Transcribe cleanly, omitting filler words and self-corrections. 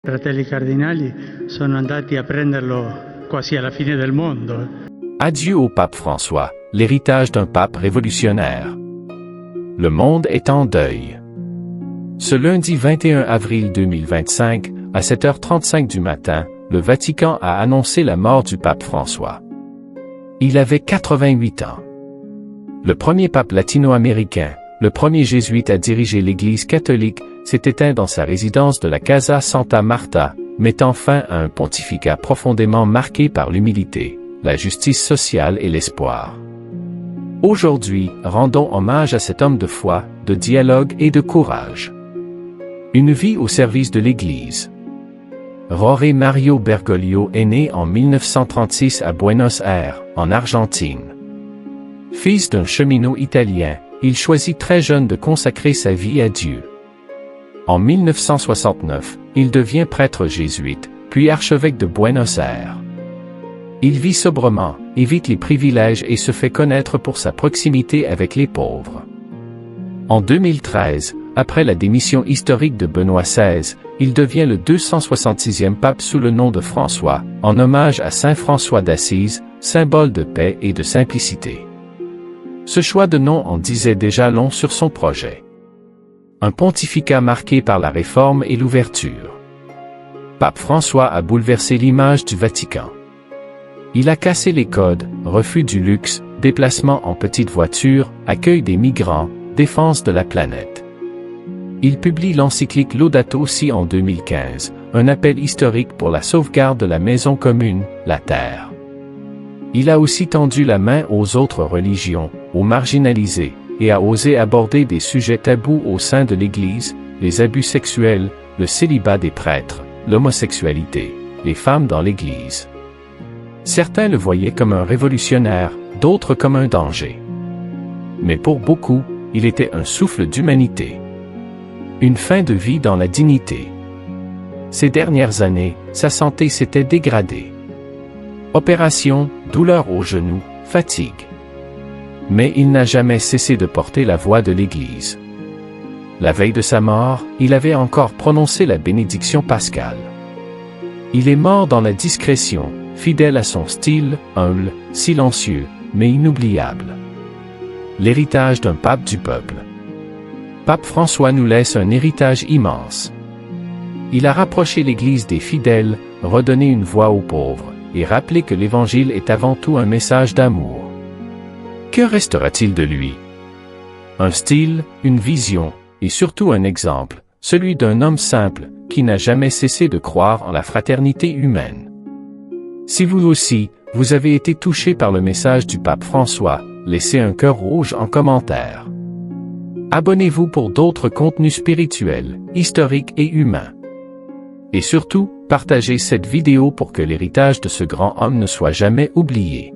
Fratelli cardinali sono andati a prenderlo quasi alla fine del mondo. Adieu au pape François, l'héritage d'un pape révolutionnaire. Le monde est en deuil. Ce lundi 21 avril 2025, à 7h35 du matin, le Vatican a annoncé la mort du pape François. Il avait 88 ans. Le premier pape latino-américain, le premier jésuite à diriger l'Église catholique, s'est éteint dans sa résidence de la Casa Santa Marta, mettant fin à un pontificat profondément marqué par l'humilité, la justice sociale et l'espoir. Aujourd'hui, rendons hommage à cet homme de foi, de dialogue et de courage. Une vie au service de l'Église. Jorge Mario Bergoglio est né en 1936 à Buenos Aires, en Argentine. Fils d'un cheminot italien, il choisit très jeune de consacrer sa vie à Dieu. En 1969, il devient prêtre jésuite, puis archevêque de Buenos Aires. Il vit sobrement, évite les privilèges et se fait connaître pour sa proximité avec les pauvres. En 2013, après la démission historique de Benoît XVI, il devient le 266e pape sous le nom de François, en hommage à Saint François d'Assise, symbole de paix et de simplicité. Ce choix de nom en disait déjà long sur son projet. Un pontificat marqué par la réforme et l'ouverture. Pape François a bouleversé l'image du Vatican. Il a cassé les codes, refus du luxe, déplacement en petite voiture, accueil des migrants, défense de la planète. Il publie l'encyclique Laudato Si en 2015, un appel historique pour la sauvegarde de la maison commune, la terre. Il a aussi tendu la main aux autres religions, aux marginalisés, et a osé aborder des sujets tabous au sein de l'Église, les abus sexuels, le célibat des prêtres, l'homosexualité, les femmes dans l'Église. Certains le voyaient comme un révolutionnaire, d'autres comme un danger. Mais pour beaucoup, il était un souffle d'humanité. Une fin de vie dans la dignité. Ces dernières années, sa santé s'était dégradée. Opération, douleur au genou, fatigue. Mais il n'a jamais cessé de porter la voix de l'Église. La veille de sa mort, il avait encore prononcé la bénédiction pascale. Il est mort dans la discrétion, fidèle à son style, humble, silencieux, mais inoubliable. L'héritage d'un pape du peuple. Pape François nous laisse un héritage immense. Il a rapproché l'Église des fidèles, redonné une voix aux pauvres, et rappelé que l'Évangile est avant tout un message d'amour. Que restera-t-il de lui? Un style, une vision, et surtout un exemple, celui d'un homme simple, qui n'a jamais cessé de croire en la fraternité humaine. Si vous aussi, vous avez été touché par le message du pape François, laissez un cœur rouge en commentaire. Abonnez-vous pour d'autres contenus spirituels, historiques et humains. Et surtout, partagez cette vidéo pour que l'héritage de ce grand homme ne soit jamais oublié.